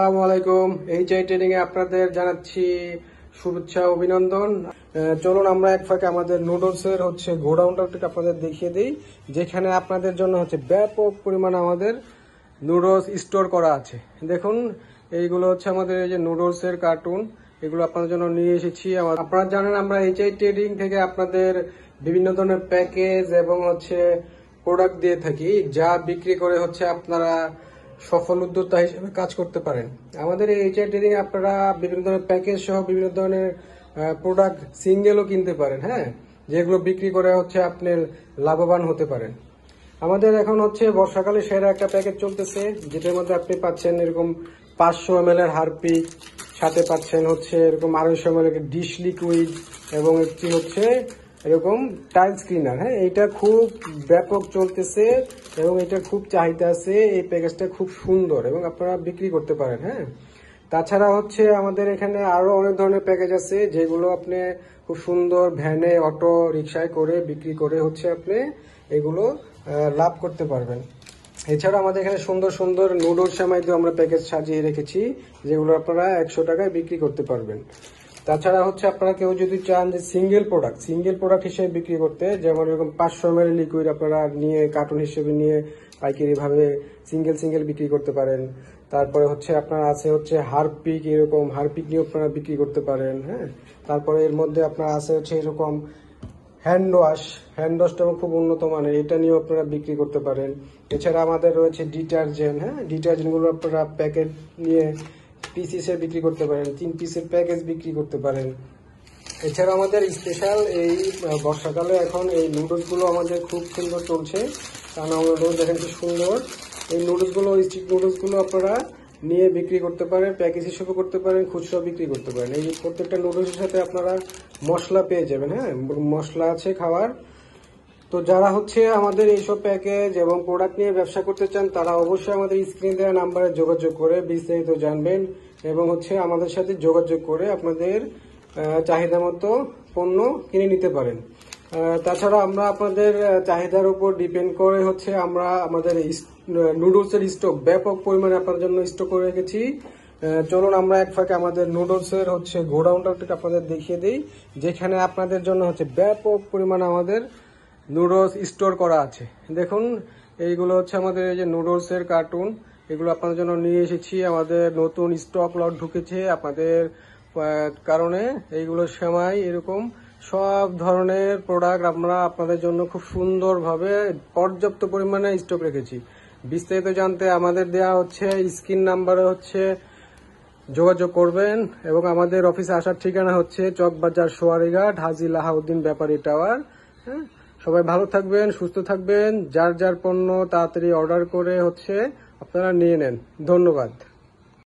আসসালামু আলাইকুম। HI trading এ আপনাদের জানাচ্ছি শুভেচ্ছা অভিনন্দন। চলুন আমরা এক ফাঁকে আমাদের নুডলস এর গোডাউনটা একটু আপনাদের দেখিয়ে দিই, যেখানে আপনাদের জন্য ব্যাপক পরিমাণে আমাদের নুডলস স্টোর করা আছে। দেখুন, এইগুলো আমাদের এই যে নুডলস এর কার্টুন, এগুলো আপনাদের জন্য নিয়ে এসেছি। আপনারা জানেন আমরা এইচআই ট্রেডিং থেকে আপনাদের বিভিন্ন ধরনের প্যাকেজ এবং প্রোডাক্ট দিয়ে থাকি, যা বিক্রি করে আপনারা সফল উদ্যোক্তা হিসেবে কাজ করতে পারেন। আমাদের এই এইচআই ট্রেডিং আপনারা বিভিন্ন ধরনের প্যাকেজ সহ বিভিন্ন ধরনের প্রোডাক্ট সিঙ্গেলও কিনতে পারেন, হ্যাঁ, যেগুলো বিক্রি করে আপনি লাভবান হতে পারেন। আমাদের এখন বর্ষাকালে সেরা একটা প্যাকেজ চলতেছে, যেটার মধ্যে আপনি পাচ্ছেন এরকম 500 ml এর হারপিক, সাথে পাচ্ছেন এরকম 250 ml এর ডিশ লিকুইড এবং একটি এরকম টাইলস ক্লিনার। হ্যাঁ, এটা খুব ব্যাপক চলতেছে এবং এটা খুব চাহিদা আছে। এই প্যাকেজটা খুব সুন্দর এবং আপনারা বিক্রি করতে পারেন। হ্যাঁ, তাছাড়া আমাদের এখানে আরো অনেক ধরনের প্যাকেজ আছে, যেগুলো আপনি খুব সুন্দর ভ্যানে, অটো রিক্সায় করে বিক্রি করে আপনি এগুলো লাভ করতে পারবেন। এছাড়া আমাদের এখানে সুন্দর সুন্দর নুডলস সেমাইতেও আমরা প্যাকেজ সাজিয়ে রেখেছি, যেগুলো আপনারা 100 টাকায় বিক্রি করতে পারবেন। তাছাড়া আপনারা কেউ যদি চান যে সিঙ্গেল প্রোডাক্ট হিসেবে বিক্রি করতে, যেমন এরকম 500 ml লিকুইড আপনারা নিয়ে কার্টুন হিসেবে নিয়ে পাইকারি ভাবে সিঙ্গেল বিক্রি করতে পারেন। তারপরে আপনার আছে হারপিক, এরকম হারপিক নিয়ে আপনারা বিক্রি করতে পারেন। হ্যাঁ, তারপরে এর মধ্যে আপনার আছে এরকম হ্যান্ড ওয়াশটা খুব উন্নত মানের, এটা নিয়েও আপনারা বিক্রি করতে পারেন। এছাড়া আমাদের রয়েছে ডিটারজেন্ট। হ্যাঁ, ডিটারজেন্টগুলো আপনারা প্যাকেট নিয়ে পিসে বিক্রি করতে পারেন, 3 পিসের প্যাকেজ বিক্রি করতে পারেন। এছাড়া আমাদের স্পেশাল এই বর্ষাকালে এখন এই নুডলসগুলো আমাদের খুব সুন্দর চলছে। কারণ নুডলস দেখেন কি সুন্দর। এই স্টিক নুডলসগুলো আপনারা নিয়ে বিক্রি করতে পারেন, প্যাকেজ হিসেবে করতে পারেন, খুচরা বিক্রি করতে পারেন। এই প্রত্যেকটা নুডলসের সাথে আপনারা মশলা পেয়ে যাবেন। হ্যাঁ, মশলা আছে খাওয়ার। তো যারা আমাদের এইসব প্যাকেজ এবং প্রোডাক্ট নিয়ে ব্যবসা করতে চান, তারা অবশ্যই আমাদের স্ক্রিন দেওয়া নাম্বারে যোগাযোগ করে বিস্তারিত জানবেন এবং আমাদের সাথে যোগাযোগ করে আপনাদের চাহিদা মতো পণ্য কিনে নিতে পারেন। তাছাড়া আমরা আপনাদের চাহিদার উপর ডিপেন্ড করে আমরা আমাদের নুডলসের স্টক ব্যাপক পরিমাণে আপনার জন্য স্টক করে রেখেছি। চলুন আমরা এক ফাঁকে আমাদের নুডলসের গোডাউনটা একটু আপনাদের দেখিয়ে দিই, যেখানে আপনাদের জন্য ব্যাপক পরিমাণে আমাদের নুডলস স্টোর করা আছে। দেখুন, এইগুলো আমাদের এই যে নুডলস এর কার্টুন, এগুলো আপনাদের জন্য নিয়ে এসেছি। আমাদের নতুন স্টক লট ঢুকেছে আপনাদের কারণে। এইগুলো সেমাই, এরকম সব ধরনের প্রোডাক্ট আমরা আপনাদের জন্য খুব সুন্দরভাবে পর্যাপ্ত পরিমাণে স্টক রেখেছি। বিস্তারিত জানতে আমাদের দেয়া স্ক্রিন নাম্বারে যোগাযোগ করবেন এবং আমাদের অফিসে আসার ঠিকানা চকবাজার, সোয়ারিঘাট, হাজী লাহাউদ্দিন ব্যাপারী টাওয়ার। হ্যাঁ, সবাই ভালো থাকবেন, সুস্থ থাকবেন। যার পণ্য তাড়াতাড়ি অর্ডার করে আপনারা নিয়ে নেন। ধন্যবাদ।